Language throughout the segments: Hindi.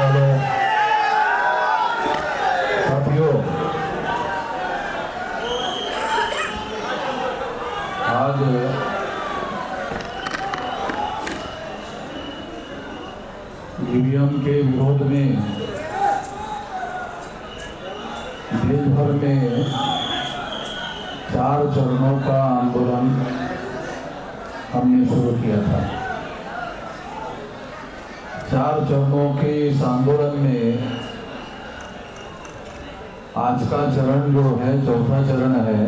हेलो साथियों, आज ईवीएम के विरोध में देश भर में 4 चरणों का आंदोलन हमने शुरू किया था। 4 चरणों के इस आंदोलन में आज का चरण जो है 4था चरण है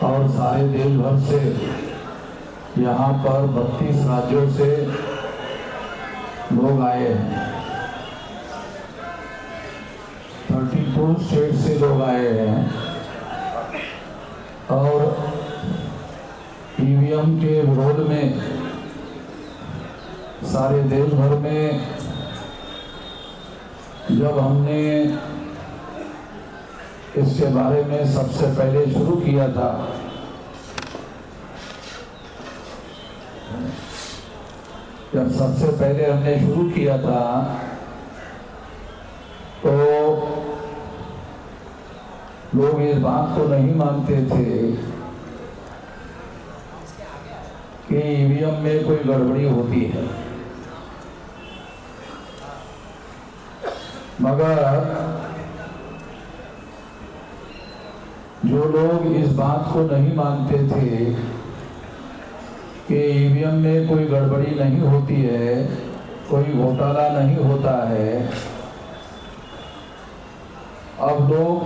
और सारे देश भर से यहाँ पर 32 राज्यों से लोग आए हैं। 32 स्टेट से लोग आए हैं और ईवीएम के विरोध में सारे देश भर में जब हमने इसके बारे में सबसे पहले शुरू किया था, जब सबसे पहले हमने शुरू किया था तो लोग इस बात को नहीं मानते थे कि ईवीएम में कोई गड़बड़ी होती है, मगर जो लोग इस बात को नहीं मानते थे कि ईवीएम में कोई गड़बड़ी नहीं होती है, कोई घोटाला नहीं होता है, अब लोग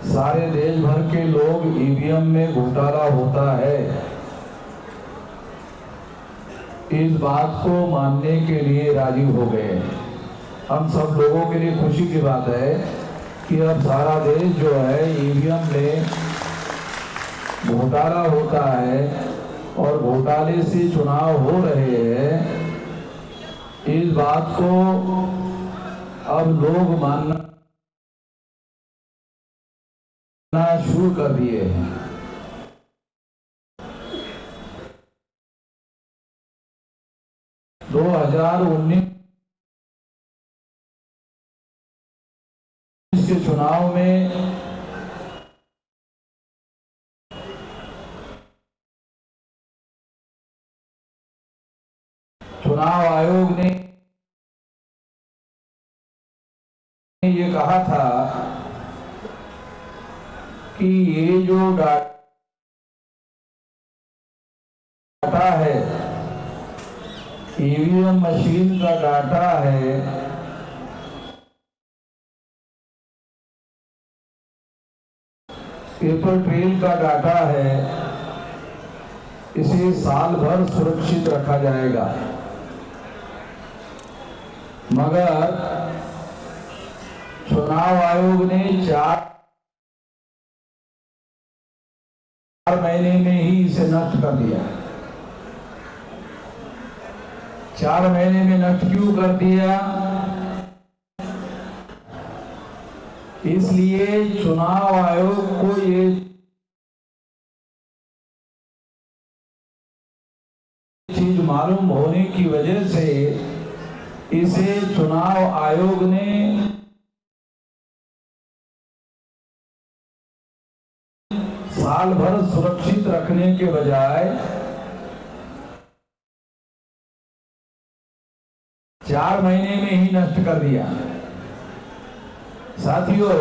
सारे देश भर के लोग ईवीएम में घोटाला होता है इस बात को मानने के लिए राजी हो गए। हम सब लोगों के लिए खुशी की बात है कि अब सारा देश जो है ईवीएम में घोटाला होता है और घोटाले से चुनाव हो रहे हैं, इस बात को अब लोग मानना शुरू कर दिए हैं। दो 2019 के चुनाव में चुनाव आयोग ने ये कहा था कि ये जो डाटा है, ईवीएम मशीन का डाटा है, पेपर ट्रेल का डाटा है, इसे साल भर सुरक्षित रखा जाएगा। मगर चुनाव आयोग ने 4 महीने में ही इसे नष्ट कर दिया। 4 महीने में नष्ट क्यों कर दिया? इसलिए चुनाव आयोग को ये चीज मालूम होने की वजह से इसे चुनाव आयोग ने साल भर सुरक्षित रखने के बजाय 4 महीने में ही नष्ट कर दिया। साथियों,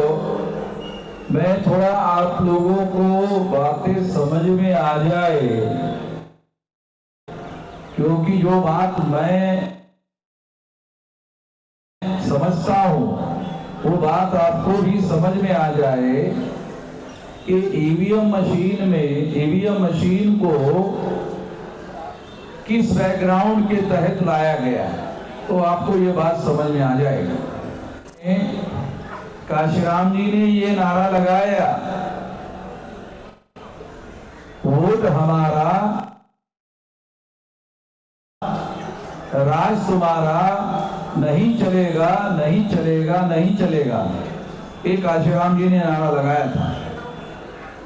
मैं थोड़ा आप लोगों को बातें समझ में आ जाए, क्योंकि जो बात मैं समझता हूं वो बात आपको भी समझ में आ जाए कि ईवीएम मशीन को किस बैकग्राउंड के तहत लाया गया, तो आपको ये बात समझ में आ जाएगा। काशीराम जी ने ये नारा लगाया, वोट हमारा, राज तुम्हारा, नहीं चलेगा, नहीं चलेगा, नहीं चलेगा। ये काशीराम जी ने नारा लगाया था।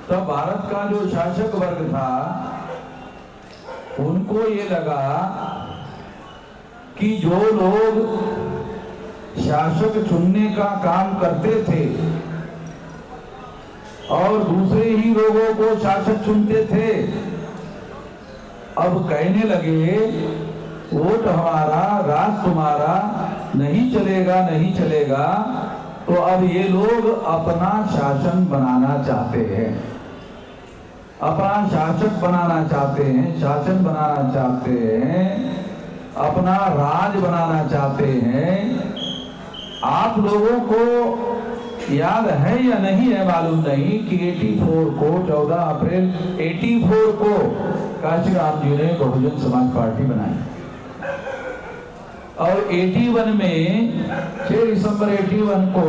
तब भारत का जो शासक वर्ग था उनको ये लगा कि जो लोग शासक चुनने का काम करते थे और दूसरे ही लोगों को शासक चुनते थे, अब कहने लगे वोट हमारा, राज तुम्हारा, नहीं चलेगा नहीं चलेगा। तो अब ये लोग अपना शासन बनाना चाहते हैं, अपना शासक बनाना चाहते हैं, शासन बनाना चाहते हैं, अपना राज बनाना चाहते हैं। आप लोगों को याद है या नहीं है मालूम नहीं कि 84 को 14 अप्रैल 84 को काशीराम जी ने बहुजन समाज पार्टी बनाई और 81 में 6 दिसंबर 81 को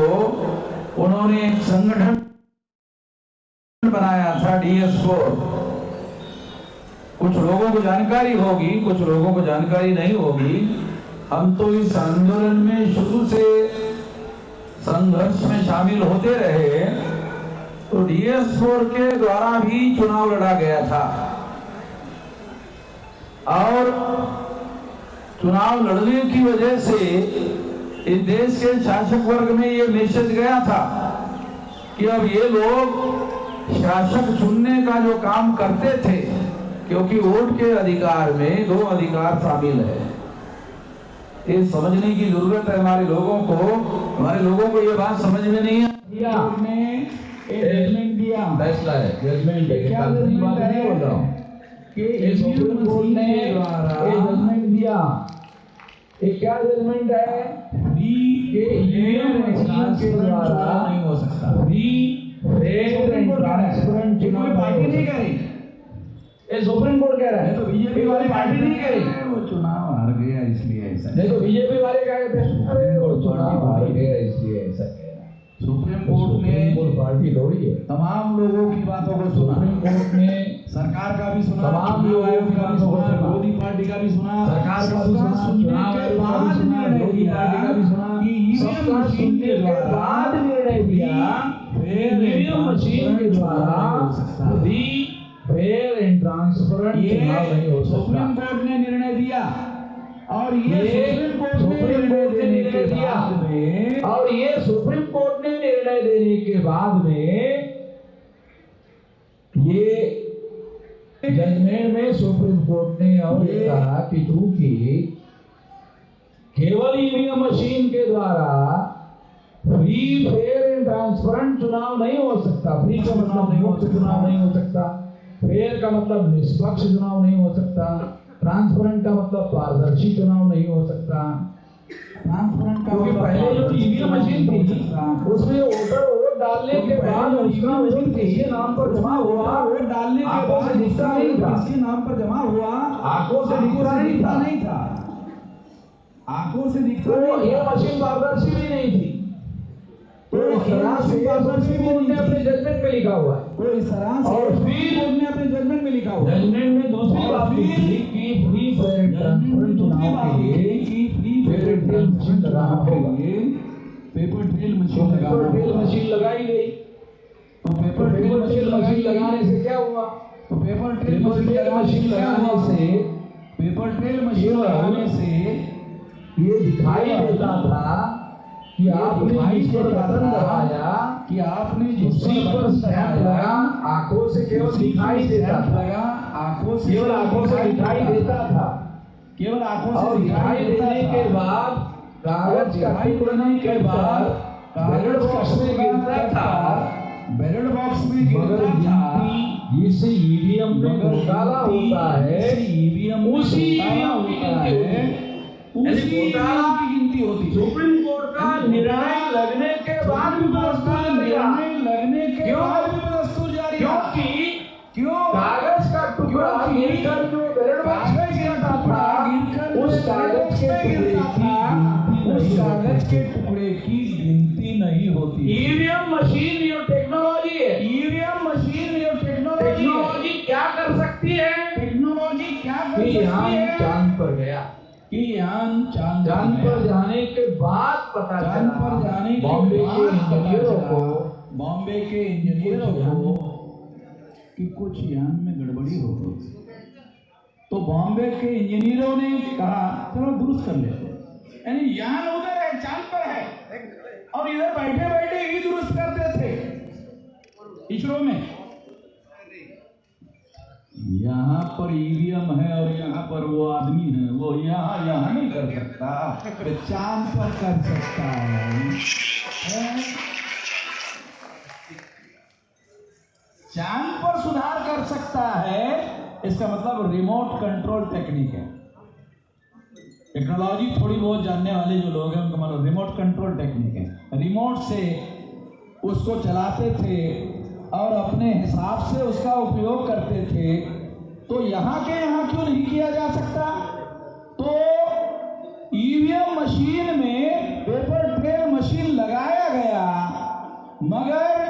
उन्होंने एक संगठन बनाया था DS4। कुछ लोगों को जानकारी होगी, कुछ लोगों को जानकारी नहीं होगी। हम तो इस आंदोलन में शुरू से संघर्ष में शामिल होते रहे। तो DS4 के द्वारा भी चुनाव लड़ा गया था और चुनाव लड़ने की वजह से इस देश के शासक वर्ग में ये मैसेज गया था कि अब ये लोग शासक चुनने का जो काम करते थे, क्योंकि वोट के अधिकार में 2 अधिकार शामिल है। ये समझने की जरूरत है हमारे लोगों को ये बात समझ में नहीं आई। जजमेंट दिया, फैसला है, जजमेंट है, क्या जजमेंट है बोल रहा हूँ कि सुप्रीम कोर्ट ने जजमेंट दिया। ये क्या जजमेंट है कि ईवीएम मशीन के द्वारा नहीं हो सकता, फेयर एंड ट्रांसपेरेंट चुनाव पार्टी नहीं करी। ये सुप्रीम कोर्ट कह रहा है, तो बीजेपी वाली पार्टी नहीं करी, वो चुनाव हार गया इसलिए ऐसा। देखो बीजेपी वाले क्या कहते हैं, अरे वो चुनाव हार गया इसलिए ऐसा कह रहा है। सुप्रीम कोर्ट ने पार्टी थोड़ी है, तमाम लोगों की बातों को सुना। सुप्रीम कोर्ट ने सरकार का भी सुना, तमाम लोगों का भी सुना, विरोधी पार्टी का भी सुना, सरकार का भी सुना, चुनाव आयोग का भी सुना, विरोधी पार्टी का भी सुना कि ईवीएम मशीन के बाद निर्णय दिया ईवीएम मशीन के द्वारा फेयर एंड ट्रांसपेरेंट चुनाव नहीं हो सकता। सुप्रीम कोर्ट ने निर्णय दिया और ये सुप्रीम कोर्ट ने निर्णय देने के बाद में, और ये सुप्रीम कोर्ट ने निर्णय देने के बाद में ये जजमेंट में सुप्रीम कोर्ट ने और ये कहा कि चूंकि केवल ईवीएम मशीन के द्वारा फ्री फेयर एंड ट्रांसपेरेंट चुनाव नहीं हो सकता। फ्री का मतलब मुक्त चुनाव नहीं हो सकता, फेयर का मतलब निष्पक्ष चुनाव नहीं हो सकता, ट्रांसपेरेंट का मतलब पारदर्शी चुनाव नहीं हो सकता। ट्रांसपेरेंट का मतलब पहले जो ईवीएम मशीन थी उसमें वोटर वोट डालने के बाद उसका वोट किसके नाम पर जमा हुआ, वोट डालने के बाद दिखता नहीं था, किसके नाम पर जमा हुआ, आंखों से दिखता नहीं था, आंखों से दिखता नहीं। ये मशीन पारदर्शी भी नहीं थी। तो इस तरह से कोर्ट ने अपने जजमेंट में लिखा हुआ है, तो इस तरह से और फिर कोर्ट ने अपने जजमेंट में लिखा हुआ है। जजमेंट में दूसरी बात लिखी कि फ्री फेयर एंड ट्रांसपेरेंट चुनाव के लिए कि फ्री फेयर एंड ट्रांसपेरेंट लगाना होगा, पेपर ट्रेल मशीन लगाई गई। तो पेपर ट्रेल मशीन लगाने से क्या हुआ, तो पेपर ट्रेल मशीन लगाने से ये दिखाई देता था कि आपने जिस पर बटन दबाया, कि आपने जिस पर स्टैंप लगा, आंखों से केवल दिखाई देता था, आंखों से केवल आंखों से दिखाई देता था, केवल आंखों से दिखाई देने के बाद कागज का टुकड़ने के बाद बैलेट बॉक्स में गिरता था, बैलेट बॉक्स में गिरता था। जिससे ईवीएम में घोटाला होता है, ईवीएम उसी ईवीएम की गिनती होती। सुप्रीम कोर्ट का निर्णय लगने के बाद भी दस्तूर जारी, क्यों कागज का टुकड़ा गिरकर जो बैलेट बॉक्स में गिरता था, उस कागज के टुकड़े की गिनती नहीं होती। ईवीएम मशीन ये टेक्नोलॉजी है, ईवीएम मशीन ये टेक्नोलॉजी क्या कर सकती है, टेक्नोलॉजी क्या कर सकती है। चांद पर गया कि चांद पर जाने के बाद पता चला, बॉम्बे के इंजीनियरों को कि कुछ यान में गड़बड़ी हो गई। तो बॉम्बे के इंजीनियरों ने कहा चलो दुरुस्त कर लेते, यानी यान उधर है, चांद पर है, और इधर बैठे बैठे ही दुरुस्त करते थे इसरो में। यहाँ पर ईवीएम है और यहाँ पर वो आदमी है, वो यहाँ नहीं कर सकता, तो चांद पर कर सकता है। चांद पर सुधार कर सकता है, इसका मतलब रिमोट कंट्रोल टेक्निक है। टेक्नोलॉजी थोड़ी बहुत जानने वाले जो लोग हैं उनका मतलब रिमोट कंट्रोल टेक्निक है। रिमोट से उसको चलाते थे और अपने हिसाब से उसका उपयोग करते थे। तो यहाँ के यहाँ क्यों नहीं किया जा सकता? तो ईवीएम मशीन में पेपर ट्रेल मशीन लगाया गया, मगर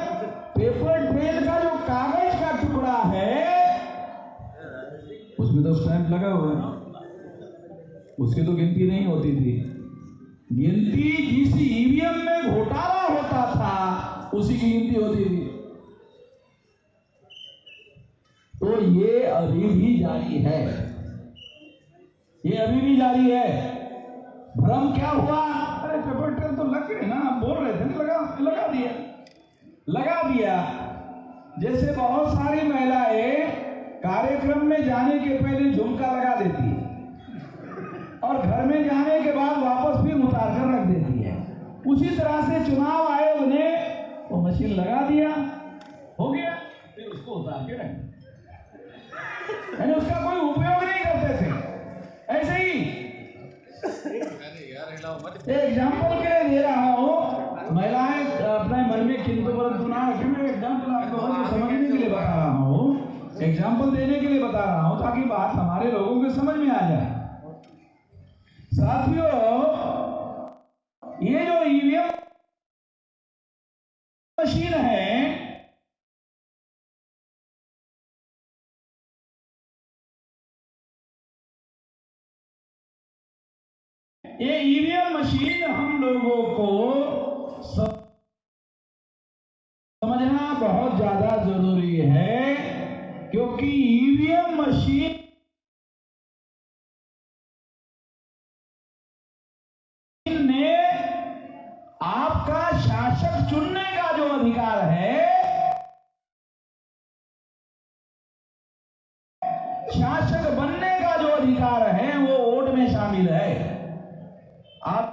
पेपर ट्रेल का जो कागज का टुकड़ा है उसमें तो स्टैंप लगा हुआ है, उसकी तो गिनती नहीं होती थी। गिनती जिस ईवीएम में घोटाला होता था उसी की गिनती होती थी। तो ये अभी भी जारी है, ये अभी भी जारी है। भ्रम क्या हुआ? अरे पेपर ट्रेल तो लग गए ना, बोल रहे थे ना, लगा दिया। जैसे बहुत सारी महिलाएं कार्यक्रम में जाने के पहले झुमका लगा देती है और घर में जाने के बाद वापस फिर उतार कर रख देती है, उसी तरह से चुनाव आयोग ने वो मशीन लगा दिया, हो गया, फिर उसको उतार के रख दिया, यानी उसका कोई उपयोग नहीं करते थे। ऐसे ही एग्जाम्पल के लिए दे रहा हूँ, महिलाएं अपने मन में किंतु परंतु ना, एग्जाम्पल आपको समझने के लिए बता रहा हूँ, एग्जाम्पल देने के लिए बता रहा हूँ ताकि बात हमारे लोगों के समझ में आ जाए। साथियों, ये जो ईवीएम मशीन है, ये ईवीएम मशीन हम लोगों को समझना बहुत ज्यादा जरूरी है, क्योंकि ईवीएम मशीन ने आपका शासक चुनने का जो अधिकार है, शासक बनने का जो अधिकार है, वो वोट में शामिल है। आप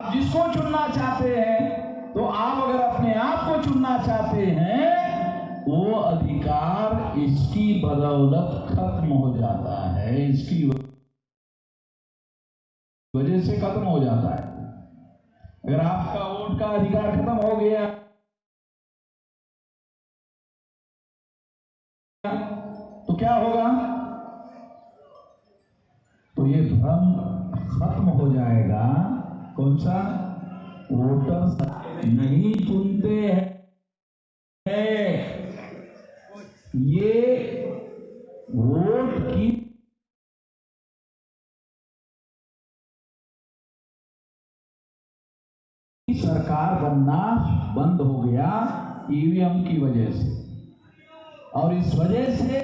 जिसको चुनना चाहते हैं, तो आप अगर अपने आप को चुनना चाहते हैं, वो अधिकार इसकी बदौलत खत्म हो जाता है, इसकी वजह से खत्म हो जाता है। अगर आपका वोट का अधिकार खत्म हो गया तो क्या होगा? तो ये भ्रम खत्म हो जाएगा। कौन सा? वोटर नहीं चुनते हैं, ये वोट की सरकार बनना बंद हो गया ईवीएम की वजह से, और इस वजह से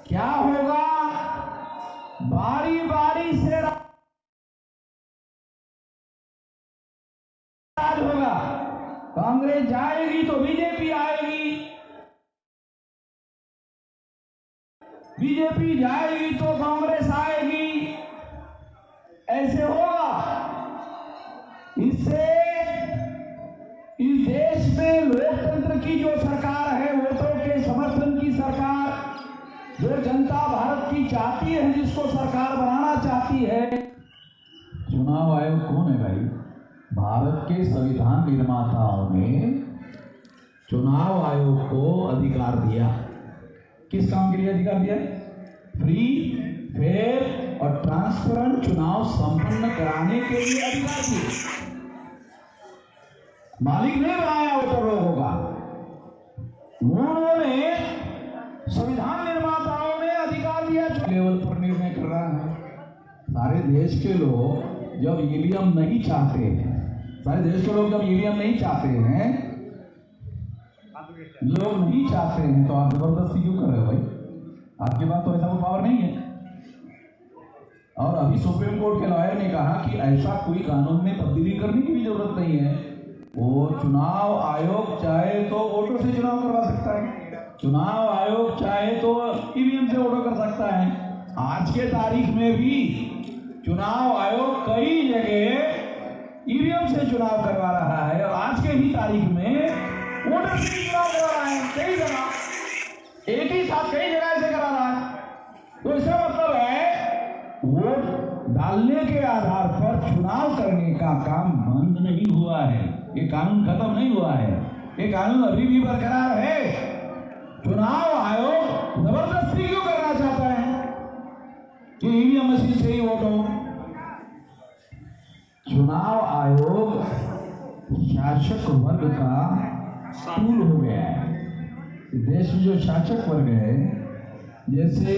क्या होगा? बारी बारी से राज होगा। कांग्रेस जाएगी तो बीजेपी आएगी, बीजेपी जाएगी तो कांग्रेस आएगी, ऐसे होगा। इससे इस देश में लोकतंत्र की जो सरकार है, वोटरों के समर्थन की सरकार, जो जनता भारत की चाहती है, जिसको सरकार बनाना चाहती है। चुनाव आयोग कौन है भाई? भारत के संविधान निर्माताओं ने चुनाव आयोग को अधिकार दिया। किस काम के लिए अधिकार दिया? फ्री, फेयर और ट्रांसपेरेंट चुनाव संपन्न कराने के लिए अधिकार दिया। मालिक ने बनाया वोटर लोगों का, उन्होंने संविधान निर्माताओं ने अधिकार दिया। लेवल पर निर्णय कर रहा है। सारे देश के लोग जब ईवीएम नहीं चाहते हैं सारे देश के लोग जब ईवीएम नहीं चाहते हैं, लोग नहीं चाहते हैं, तो आप जबरदस्ती क्यों कर रहे हो भाई? आपके पास तो ऐसा कोई पावर नहीं है। और अभी सुप्रीम कोर्ट के लॉयर ने कहा कि ऐसा कोई कानून में तब्दीली करने की भी जरूरत नहीं है। वो चुनाव आयोग चाहे तो वोटों से चुनाव करवा सकता है, चुनाव आयोग चाहे तो ईवीएम से वोटो कर सकता है। आज के तारीख में भी चुनाव आयोग कई जगह ईवीएम से चुनाव करवा रहा है, और आज के ही तारीख में वोटर से चुनाव करवा रहा है। कई जगह एक ही साथ कई जगह से करा रहा है। तो इसका मतलब है वोट डालने के आधार पर चुनाव करने का काम बंद नहीं हुआ है। ये कानून खत्म नहीं हुआ है, ये कानून अभी भी बरकरार है। चुनाव आयोग जबरदस्ती क्यों करना चाहता है कि ईवीएम मशीन से ही वोट हो? चुनाव आयोग शासक वर्ग का टूल हो गया है। देश में जो शासक वर्ग है, जैसे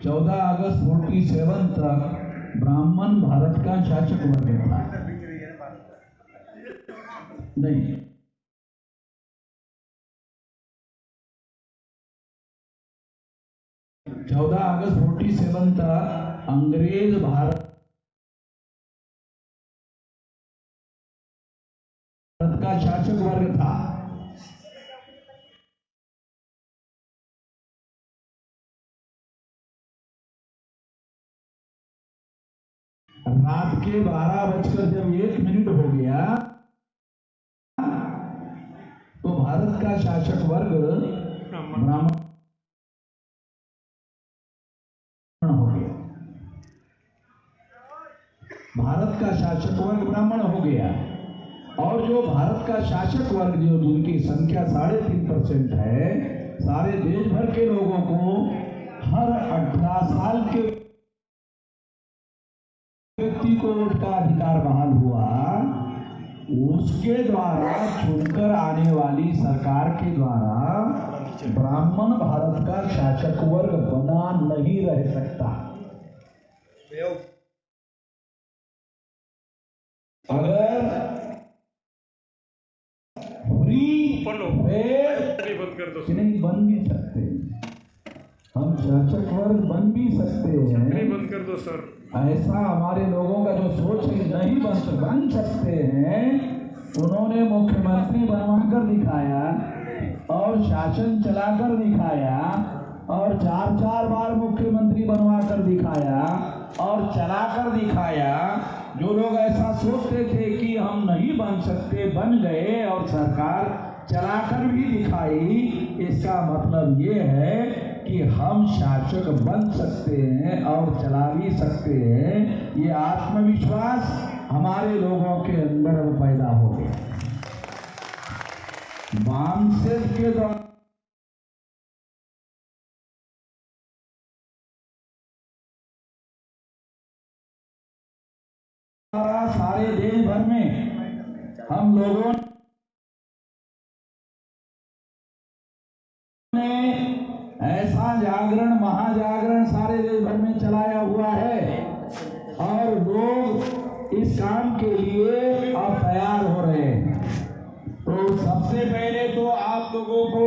14 अगस्त 47 तक ब्राह्मण भारत का शासक वर्ग था। नहीं, 14 अगस्त 47 तक अंग्रेज भारत का शासक वर्ग था। रात के 12:01 हो गया तो भारत का शासक वर्ग ब्राह्मण हो गया। भारत का शासक वर्ग ब्राह्मण हो गया, और जो भारत का शासक वर्ग जो जिनकी संख्या 3.5% है, सारे देश भर के लोगों को हर 18 साल के व्यक्ति को वोट का अधिकार बहाल हुआ। उसके द्वारा चुनकर आने वाली सरकार के द्वारा ब्राह्मण भारत का शासक वर्ग बना नहीं रह सकता। अगर नहीं बन भी सकते, हम शासक वर्ग बन भी सकते हैं, बंद कर दो सर। ऐसा हमारे लोगों का जो सोच है नहीं बन सकते हैं। उन्होंने मुख्यमंत्री बनवाकर दिखाया और शासन चलाकर दिखाया, और 4-4 बार मुख्यमंत्री बनवाकर दिखाया और चलाकर दिखाया। जो लोग ऐसा सोचते थे कि हम नहीं बन सकते, बन गए और सरकार चलाकर भी दिखाई। इसका मतलब ये है कि हम शासक बन सकते हैं और चला भी सकते हैं। ये आत्मविश्वास हमारे लोगों के अंदर पैदा हो गया। वामसेट के द्वारा सारे देश भर में हम लोगों ने ऐसा जागरण, महाजागरण सारे देश भर में चलाया हुआ है, और लोग इस काम के लिए अब तैयार हो रहे हैं। तो सबसे पहले तो आप लोगों को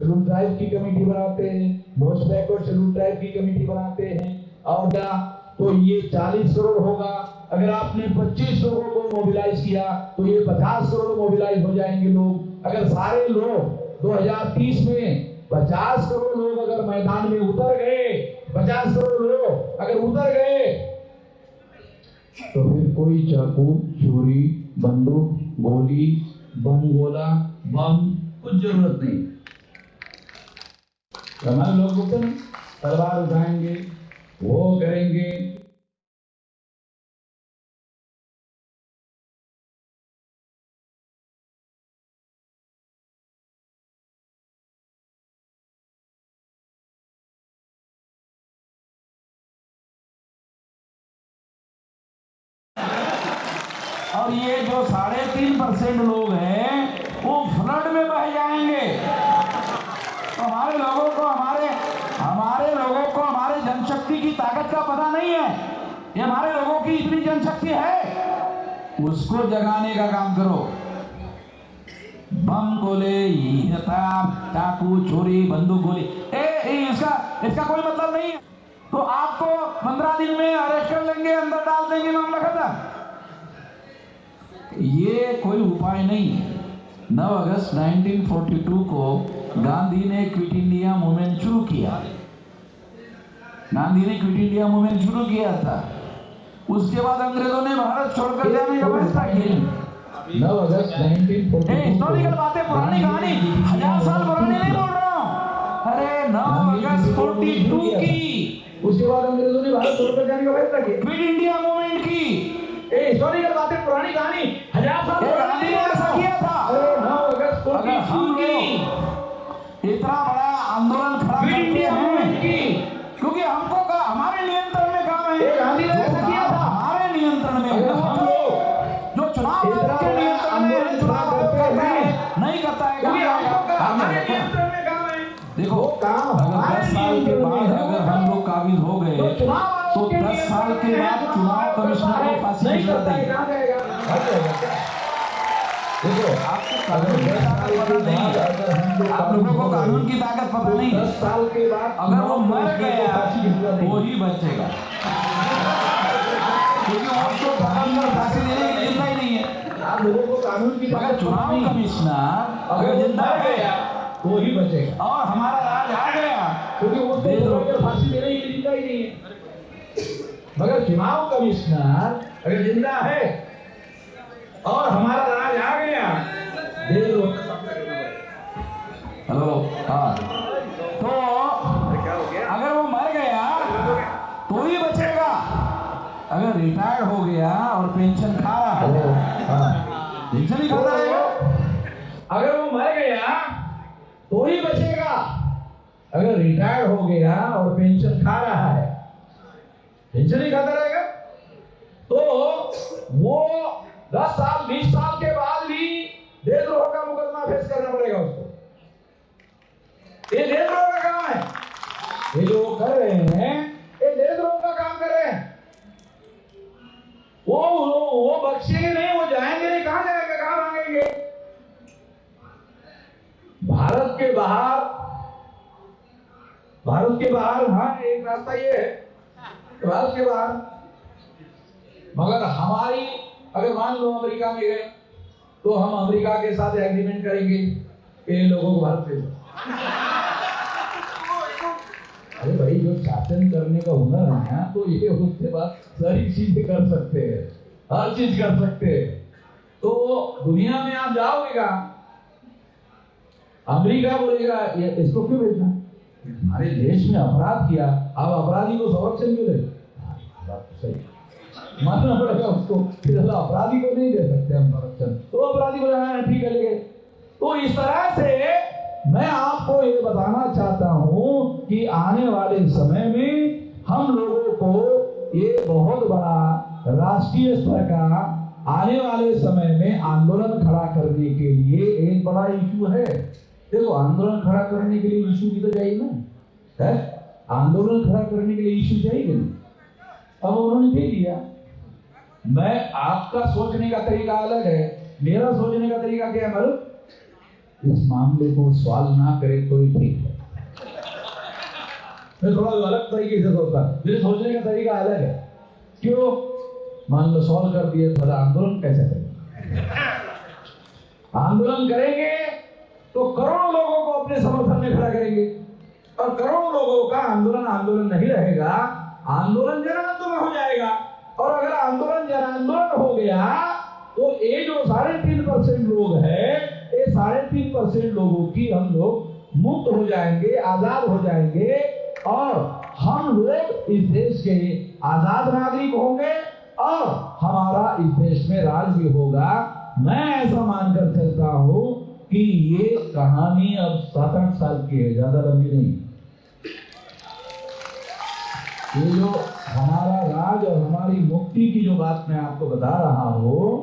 शेड्यूल ट्राइब की कमेटी बनाते हैं, मोस्ट बैकवर्ड शेड्यूल ट्राइब की कमेटी बनाते हैं, और क्या तो ये 40 करोड़ होगा। अगर आपने 25 लोगों को मोबिलाइज किया तो ये 50 करोड़ मोबिलाइज हो जाएंगे लोग। अगर सारे लोग 2030 में 50 करोड़ लोग अगर मैदान में उतर गए, 50 करोड़ लोग अगर उतर गए, तो फिर कोई चाकू, छुरी, बंदूक, गोली, बम गोला, बम कुछ जरूरत नहीं। हमारे लोग बोलते हैं तलवार उठाएंगे, वो करेंगे। और ये जो 3.5% लोग हैं वो फ्लड में बह जाएंगे। तो हमारे लोगों को हमारे जनशक्ति की ताकत का पता नहीं है। ये हमारे लोगों की इतनी जनशक्ति है, उसको जगाने का काम करो। बम गोले, हथियार, चाकू, छुरी, बंदूक, गोली, इसका कोई मतलब नहीं है। तो आपको 15 दिन में अरेस्ट कर लेंगे, अंदर डाल देंगे, मामला खत्म। ये कोई उपाय नहीं है। 9 अगस्त 1942 को गांधी ने क्विट इंडिया मूवमेंट शुरू किया। गांधी ने क्विट इंडिया मूवमेंट शुरू किया था। उसके बाद अंग्रेजों ने भारत छोड़कर जाने का फैसला किया। 9 अगस्त 1942 हिस्टोरिकल बातें, पुरानी कहानी, 1000 साल पुरानी नहीं बोल रहा हूँ। अरे 9 अगस्त 42 की, उसके बाद अंग्रेजों ने भारत छोड़कर जाने का फैसला किया। क्विट इंडिया मूवमेंट की हिस्टोरिकल बातें, पुरानी कहानी, 1000 साल गांधी ने ऐसा किया था। अरे 9 अगस्त 42 की इतना बड़ा आंदोलन खड़ा करते हैं क्योंकि हमको हमारे नियंत्रण में काम है। गांधी ने ऐसा किया था, हमारे नियंत्रण में। जो चुनाव के नियंत्रण में चुनाव करता है, नहीं करता है, हमारे नियंत्रण में काम है। देखो, अगर 10 साल के बाद अगर हम लोग काबिज हो गए तो 10 साल के बाद चुनाव कमिश्नर को फांसी नहीं करते। देखो, आपको कानून की ताकत पता नहीं, आप लोगों को कानून की ताकत पता नहीं। 10 साल के बाद अगर वो मर गया वो ही बचेगा, क्योंकि उसको फांसी देने की जिम्मा ही नहीं है। आप लोगों को कानून की, अगर चुनाव कमिश्नर अगर जिंदा है वो ही बचेगा, और हमारा राज आ गया क्योंकि उसको फांसी देने की जिम्मा ही नहीं है। मगर चुनाव कमिश्नर अगर जिंदा है और हमारा राज आ गया, हेलो, हाँ, तो अगर वो मर गया तो ही बचेगा। अगर रिटायर्ड हो गया और पेंशन खा रहा है, पेंशन ही खाता रहेगा। अगर वो मर गया तो ही बचेगा। अगर रिटायर्ड हो गया और पेंशन खा रहा है, पेंशन ही खाता रहेगा। तो वो 10 साल 20 साल के बाद भी देशद्रोह का मुकदमा फेस करना पड़ेगा उसको। ये देशद्रोह का काम है। ये जो कर रहे हैं ये देशद्रोह का काम कर रहे हैं। वो बख्शेंगे नहीं, वो जाएंगे नहीं। कहां जाएंगे, कहां भागेंगे? भारत के बाहर हाँ एक रास्ता ये है, भारत के बाहर। मगर हमारी, अगर मान लो अमेरिका में गए तो हम अमेरिका के साथ एग्रीमेंट करेंगे कि लोगों को भारत भेजो। अरे भाई, जो शासन करने का हुनर है ना, तो ये उसके बाद सारी चीजें कर सकते हैं, हर चीज कर सकते हैं। तो दुनिया में आप जाओगे, अमेरिका बोलेगा ये इसको क्यों भेजना, हमारे देश में अपराध किया, अब अपराधी को संरक्षण क्यों दे? बात तो सही, मानना पड़ेगा उसको। फिर अपराधी को नहीं दे सकते हम संरक्षण, तो अपराधी को जाना ठीक है। लेकिन तो इस तरह से मैं आपको ये बताना चाहता हूं कि आने वाले समय में हम लोगों को ये बहुत बड़ा राष्ट्रीय स्तर का आने वाले समय में आंदोलन खड़ा करने के लिए एक बड़ा इशू है। देखो, आंदोलन खड़ा करने के लिए इशू भी तो चाहिए ना, है? आंदोलन खड़ा करने के लिए इशू चाहिए नहीं। अब उन्होंने दे दिया। मैं, आपका सोचने का तरीका अलग है, मेरा सोचने का तरीका क्या है मालूम? इस मामले को सॉल्व ना करे तो ही ठीक है। मैं थोड़ा अलग तरीके से सोचता, मेरे सोचने का तरीका अलग है। क्यों? मान लो सॉल्व कर दिए तो आंदोलन कैसे करेंगे? आंदोलन करेंगे तो करोड़ों लोगों को अपने समर्थन में खड़ा करेंगे, और करोड़ों लोगों का आंदोलन नहीं रहेगा, आंदोलन जन आंदोलन हो जाएगा। और अगर आंदोलन जन आंदोलन हो गया तो ये जो 3.5% लोग हैं, ये 3.5% लोगों की हम लोग मुक्त हो जाएंगे, आजाद हो जाएंगे, और हम लोग इस देश के आजाद नागरिक होंगे और हमारा इस देश में राज भी होगा। मैं ऐसा मानकर चलता हूं कि ये कहानी अब 7-8 साल की है, ज्यादा लंबी नहीं। ये जो हमारा राज और हमारी मुक्ति की जो बात मैं आपको बता रहा हूं,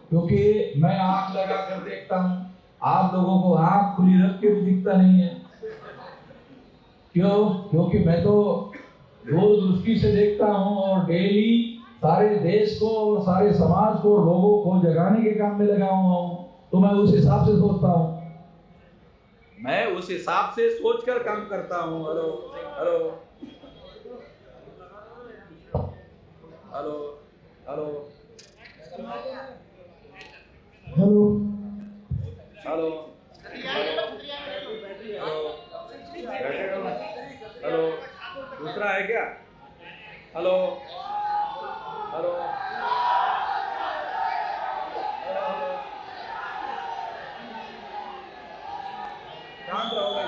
क्योंकि मैं आंख लगा कर देखता हूं, आप लोगों को आंख खुली रख के भी दिखता नहीं है। क्यों? क्योंकि मैं तो दूरदृष्टि से देखता हूं और डेली सारे देश को और सारे समाज को, लोगों को जगाने के काम में लगा हुआ हूं, तो मैं उस हिसाब से सोचता हूं, मैं उस हिसाब से सोचकर काम करता हूं। Hello hello hello hello hello hello hello, दूसरा है क्या? हेलो हेलो शांत रहो भाई,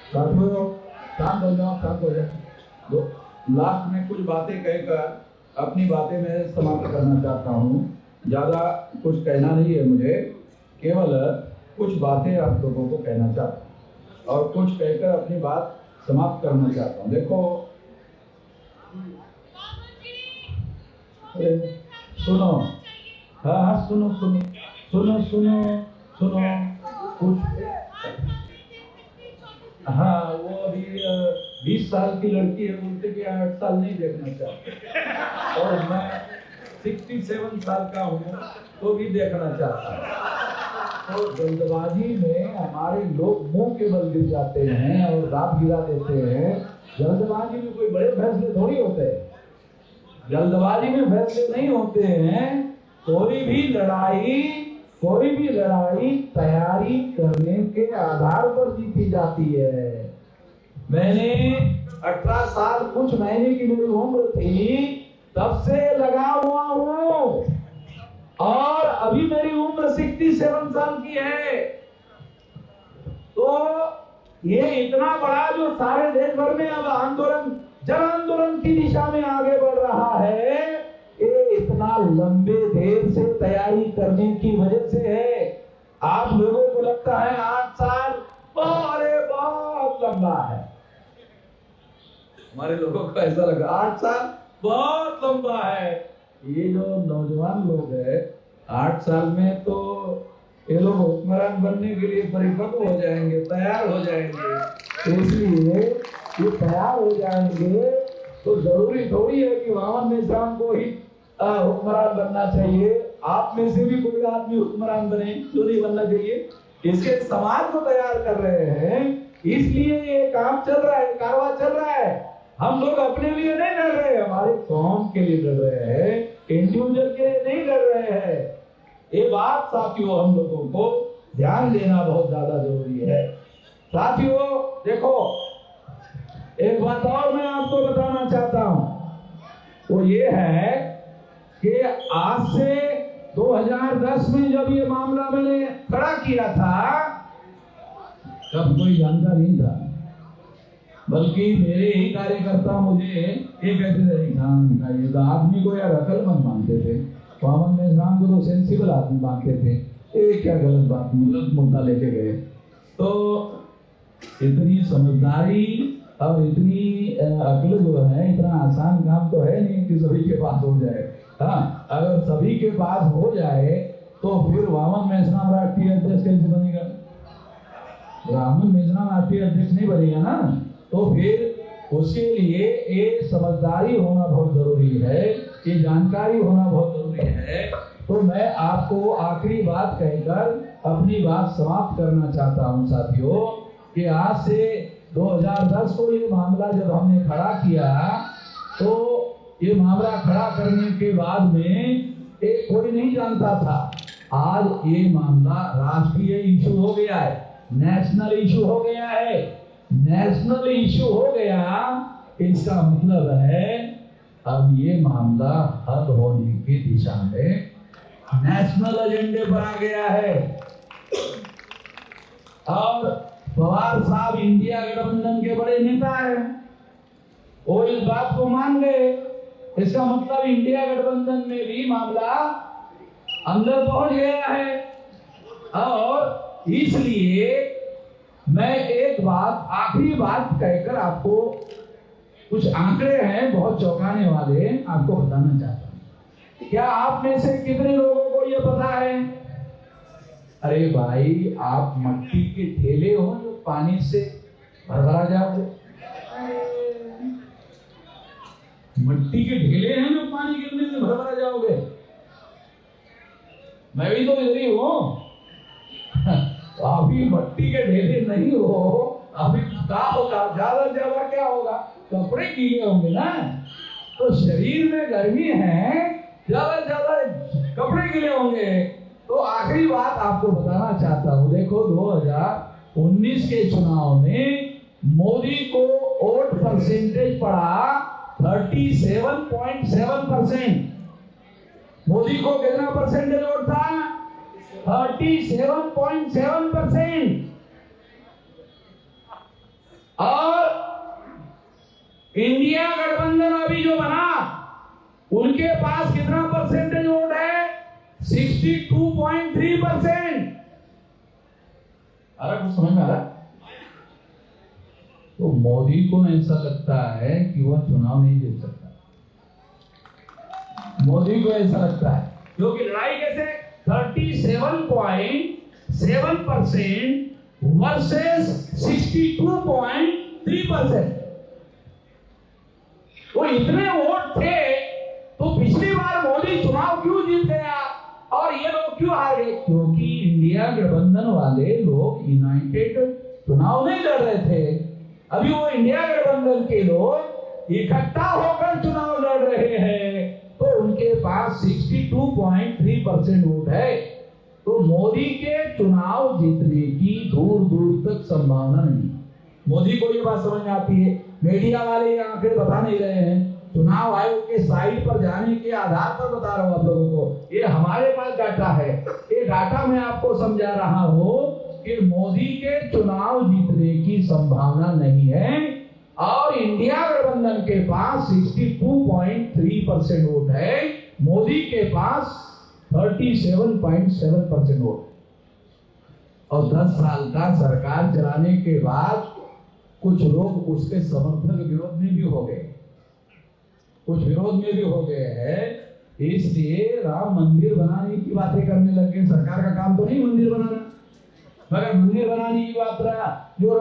शांत हो जाओ। लास्ट में कुछ बातें कहकर अपनी बातें मैं समाप्त करना चाहता हूँ। ज्यादा कुछ कहना नहीं है मुझे, केवल कुछ बातें आप लोगों को कहना चाहता हूँ और कुछ कहकर अपनी बात समाप्त करना चाहता हूँ। देखो, सुनो, हाँ सुनो सुनो सुनो सुनो सुनो कुछ, हाँ वो अभी 20 साल की लड़की है, बोलते कि 8 साल नहीं देखना चाहते, और मैं 67 साल का हूँ तो भी देखना चाहता हूँ। तो जल्दबाजी में हमारे लोग मुंह के बल गिर जाते हैं और दांत गिरा देते हैं। जल्दबाजी में कोई बड़े फैसले थोड़ी होते हैं, जल्दबाजी में फैसले नहीं होते हैं। कोई भी लड़ाई तैयारी करने के आधार पर जीती जाती है। मैंने 18 साल कुछ महीने की मेरी उम्र थी, तब से लगा हुआ हूँ, और अभी मेरी उम्र 67 साल की है। तो ये इतना बड़ा जो सारे देश भर में अब आंदोलन, जन आंदोलन की दिशा में आगे बढ़ रहा है, ये इतना लंबे देर से तैयारी करने की वजह से है। आप लोगों को लगता है 8 साल बहुत लंबा है, हमारे लोगों को ऐसा लगा 8 साल बहुत लंबा है। ये जो नौजवान लोग हैं, 8 साल में तो ये लोग हुक्मरान बनने के लिए परिपक्व हो जाएंगे, तैयार हो जाएंगे। इसलिए ये तैयार हो जाएंगे तो जरूरी थोड़ी है कि वामन मेश्राम को ही हुक्मरान बनना चाहिए। आप में से भी कोई आदमी हुक्मरान बने तो नहीं बनना चाहिए। इसके समाज को तैयार कर रहे हैं, इसलिए ये काम चल रहा है, कारवां चल रहा है। हम लोग अपने लिए नहीं लड़ रहे हैं, हमारे कौम के लिए लड़ रहे हैं, इंडिविजुअल के लिए नहीं लड़ रहे हैं। ये बात साथियों हम लोगों को ध्यान देना बहुत ज्यादा जरूरी है। साथियों देखो, एक बात और मैं आपको बताना चाहता हूं, वो ये है कि आज से 2010 में जब ये मामला मैंने खड़ा किया था, तब कोई जानता नहीं था, बल्कि मेरे ही कार्यकर्ता मुझे ये कहते थे, ये तो आदमी को यार अकलमंद मानते थे, वामन मेश्राम को तो सेंसिबल आदमी मानते थे। ये क्या गलत बात, गलत मुद्दा लेके गए। तो इतनी समझदारी और इतनी अकल जो है, इतना आसान काम तो है नहीं कि सभी के पास हो जाए। हाँ, अगर सभी के पास हो जाए तो फिर वामन मेश्राम राष्ट्रीय अध्यक्ष कैसे बनेगा? वामन मेश्राम राष्ट्रीय अध्यक्ष नहीं बनेगा ना, तो फिर उसके लिए ये समझदारी होना बहुत जरूरी है, ये जानकारी होना बहुत जरूरी है। तो मैं आपको आखिरी बात कहकर अपनी बात समाप्त करना चाहता हूं साथियों, कि आज से 2010 को ये मामला जब हमने खड़ा किया, तो ये मामला खड़ा करने के बाद में एक कोई नहीं जानता था, आज ये मामला राष्ट्रीय इशू हो गया है, नेशनल इशू हो गया है। नेशनल इशू हो गया, इसका मतलब है अब ये मामला हल होने की दिशा में नेशनल एजेंडे पर आ गया है। और पवार साहब इंडिया गठबंधन के बड़े नेता हैं, वो इस बात को मान गए। इसका मतलब इंडिया गठबंधन में भी मामला अंदर पहुंच गया है। और इसलिए मैं एक बात, आखिरी बात कहकर आपको कुछ आंकड़े हैं बहुत चौंकाने वाले, आपको बताना चाहता हूं। क्या आप में से कितने लोगों को यह पता है? अरे भाई, आप मट्टी के ठेले हो जो पानी से भरभरा जाओगे। मट्टी के ढेले हैं जो पानी गिरने से भरभरा जाओगे। मैं भी तो इधर ही हूं। अभी मट्टी के ढेले नहीं हो, अभी क्या होगा? ज्यादा ज्यादा क्या होगा? कपड़े गीले होंगे ना, तो शरीर में गर्मी है, ज्यादा ज्यादा कपड़े गीले होंगे। तो आखिरी बात आपको बताना चाहता हूं, देखो 2019 के चुनाव में मोदी को वोट परसेंटेज पड़ा 37.7%। मोदी को कितना परसेंटेज वोट था? 37.7%। और इंडिया गठबंधन अभी जो बना, उनके पास कितना परसेंटेज वोट है? 62.3%। अरे कुछ समझ में आ रहा? तो मोदी को ऐसा लगता है कि वह चुनाव नहीं जीत सकता। मोदी को ऐसा लगता है, क्योंकि लड़ाई कैसे 37.7% वर्सेस 62.3%। वो इतने वोट थे, तो पिछली बार मोदी चुनाव क्यों जीत गया और ये लोग क्यों हार गए? क्योंकि इंडिया गठबंधन वाले लोग यूनाइटेड चुनाव नहीं लड़ रहे थे। अभी वो इंडिया गठबंधन के लोग इकट्ठा होकर चुनाव लड़ रहे हैं, तो उनके पास 62.3% वोट है। तो मोदी के चुनाव जीतने की दूर दूर तक संभावना नहीं। मोदी को ये बात समझ में आती है, मीडिया वाले ये आंकड़े बता नहीं रहे हैं। चुनाव आयोग के साइट पर जाने के आधार पर बता रहा हूं आप लोगों को, ये हमारे पास डाटा है। ये डाटा मैं आपको समझा रहा हूं कि मोदी के चुनाव जीतने की संभावना नहीं है। और इंडिया गठबंधन के पास 62.3% वोट है, मोदी के पास 37.7% वोट। और 10 साल का सरकार चलाने के बाद कुछ लोग उसके समर्थक विरोध में भी हो गए, कुछ विरोध में भी हो गए हैं। इसलिए राम मंदिर बनाने की बातें करने लगे। सरकार का काम तो नहीं मंदिर बनाना, मगर मंदिर बनाने की बात जो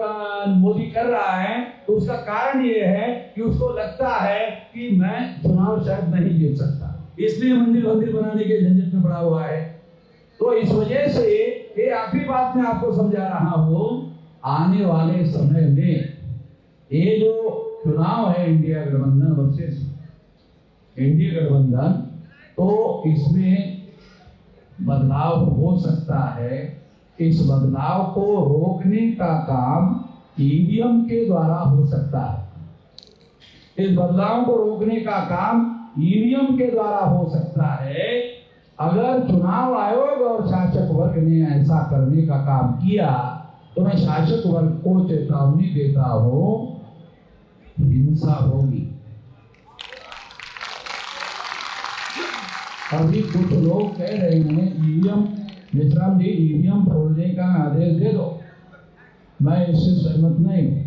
मोदी कर रहा है, तो उसका कारण ये है कि उसको लगता है कि मैं चुनाव शायद नहीं जीत सकता, इसलिए मंदिर बनाने के झंझट में पड़ा हुआ है। तो इस वजह से ये आखिरी बात मैं आपको समझा रहा हूं, आने वाले समय में ये जो चुनाव है इंडिया गठबंधन वर्सेस इंडिया गठबंधन, तो इसमें बदलाव हो सकता है। इस बदलाव को रोकने का काम ईवीएम के द्वारा हो सकता है। इस बदलाव को रोकने का काम ईवीएम के द्वारा हो सकता है। अगर चुनाव आयोग और शासक वर्ग ने ऐसा करने का काम किया, तो मैं शासक वर्ग को चेतावनी देता हूं, हिंसा होगी। अभी कुछ लोग कह रहे हैं ईवीएम, विश्राम जी ईवीएम फोड़ने का आदेश दे दो। मैं इससे सहमत नहीं।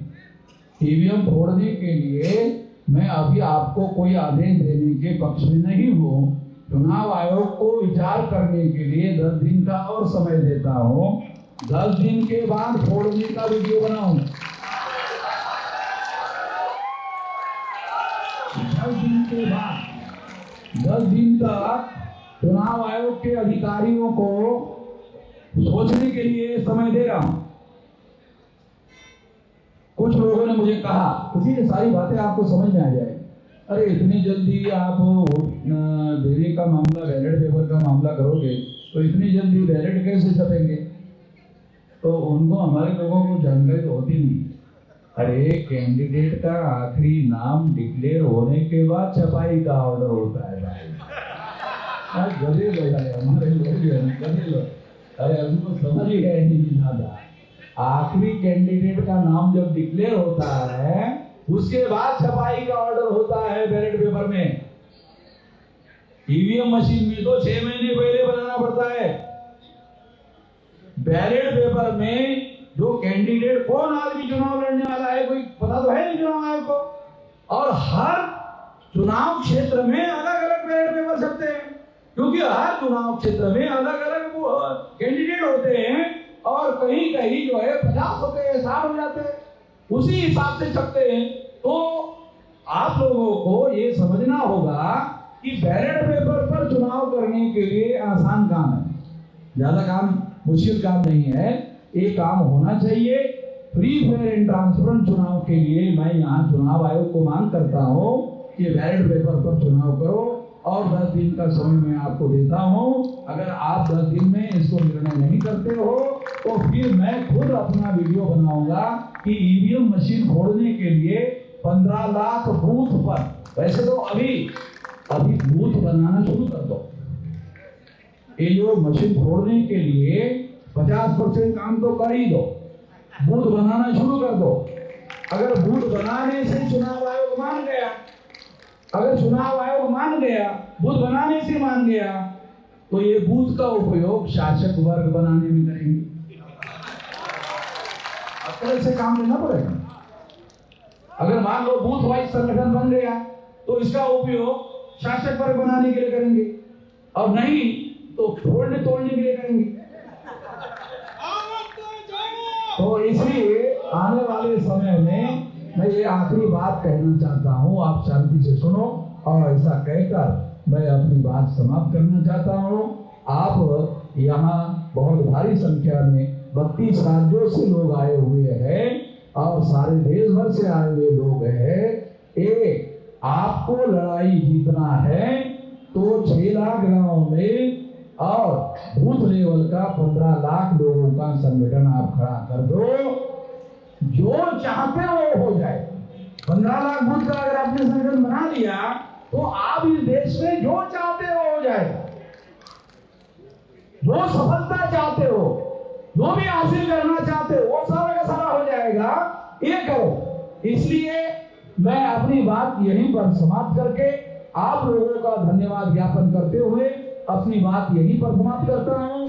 ईवीएम फोड़ने के लिए मैं अभी आपको कोई आदेश देने के पक्ष में नहीं हूं। चुनाव आयोग को विचार करने के लिए 10 दिन का और समय देता हूं। 10 दिन के बाद फोड़ने का वीडियो बनाऊं। 10 दिन तक चुनाव आयोग के अधिकारियों को सोचने के लिए समय दे रहा हूं। कुछ लोगों ने मुझे कहा, इसीलिए सारी बातें आपको समझ में आ जाए, अरे इतनी जल्दी आप देरी का मामला, बैलेट पेपर का मामला करोगे तो इतनी जल्दी बैलेट कैसे छपेंगे? तो उनको, हमारे लोगों को जानकारी तो होती नहीं। अरे कैंडिडेट का आखिरी नाम डिक्लेयर होने के बाद छपाई का ऑर्डर होता है भाई। गधे लोग है हमारे लोग, गधे लोग। अरे हमको समझ ही गए नहीं दादा, आखिरी कैंडिडेट का नाम जब डिक्लेयर होता है उसके बाद छपाई का ऑर्डर होता है बैलेट पेपर में। ईवीएम मशीन में तो 6 महीने पहले बनाना पड़ता है। बैलेट पेपर में जो कैंडिडेट, कौन आदमी चुनाव लड़ने वाला है, कोई पता तो है नहीं चुनाव आयोग को। और हर चुनाव क्षेत्र में अलग अलग बैलेट पेपर छपते हैं, क्योंकि हर चुनाव क्षेत्र में अलग अलग कैंडिडेट होते हैं और कहीं कहीं जो है 50 होते हैं, 60 हो जाते हैं, उसी हिसाब से छपते हैं। तो आप लोगों को ये समझना होगा कि बैलेट पेपर पर चुनाव करने के लिए आसान काम है, ज्यादा काम, मुश्किल काम नहीं है। ये काम होना चाहिए। फ्री फेयर एंड ट्रांसपेरेंट चुनाव के लिए मैं यहाँ चुनाव आयोग को मांग करता हूँ कि बैलेट पेपर पर चुनाव करो और 10 दिन का समय मैं आपको देता हूँ। अगर आप 10 दिन में इसको निर्णय नहीं करते हो तो फिर मैं खुद अपना वीडियो बनाऊंगा कि ईवीएम मशीन फोड़ने के लिए 15 लाख बूथ पर, वैसे तो अभी बूथ बनाना शुरू कर दो। ये जो मशीन फोड़ने के लिए 50% काम तो कर ही दो, बूथ बनाना शुरू कर दो। अगर बूथ बनाने से चुनाव आयोग मान गया, अगर चुनाव आयोग मान गया, बूथ बनाने से मान गया, तो ये बूथ का उपयोग शासक वर्ग बनाने में करेंगे। अकल से काम लेना पड़ेगा। अगर मान लो बूथ वाइज संगठन बन गया तो इसका उपयोग शासक वर्ग बनाने के लिए करेंगे, और नहीं तो तोड़ने के लिए करेंगे। तो इसलिए आने वाले समय में मैं ये आखिरी बात कहना चाहता हूँ, आप शांति से सुनो, और ऐसा कहकर मैं अपनी बात समाप्त करना चाहता हूँ। आप यहाँ बहुत भारी संख्या में 32 राज्यों से लोग आए हुए हैं और सारे देश भर से आए हुए लोग हैं। आपको लड़ाई जीतना है तो 6 लाख गांव में और बूथ लेवल का 15 लाख लोगों का संगठन आप खड़ा कर दो। जो चाहते हो जाए। 15 लाख बूथ का अगर आपने संगठन बना लिया तो आप इस देश में जो चाहते हो जाएगा। जो सफलता चाहते हो, जो भी हासिल करना चाहते हो, वो सारा का सारा हो जाएगा। ये करो। इसलिए मैं अपनी बात यहीं पर समाप्त करके आप लोगों का धन्यवाद ज्ञापन करते हुए अपनी बात यहीं पर समाप्त करता हूं।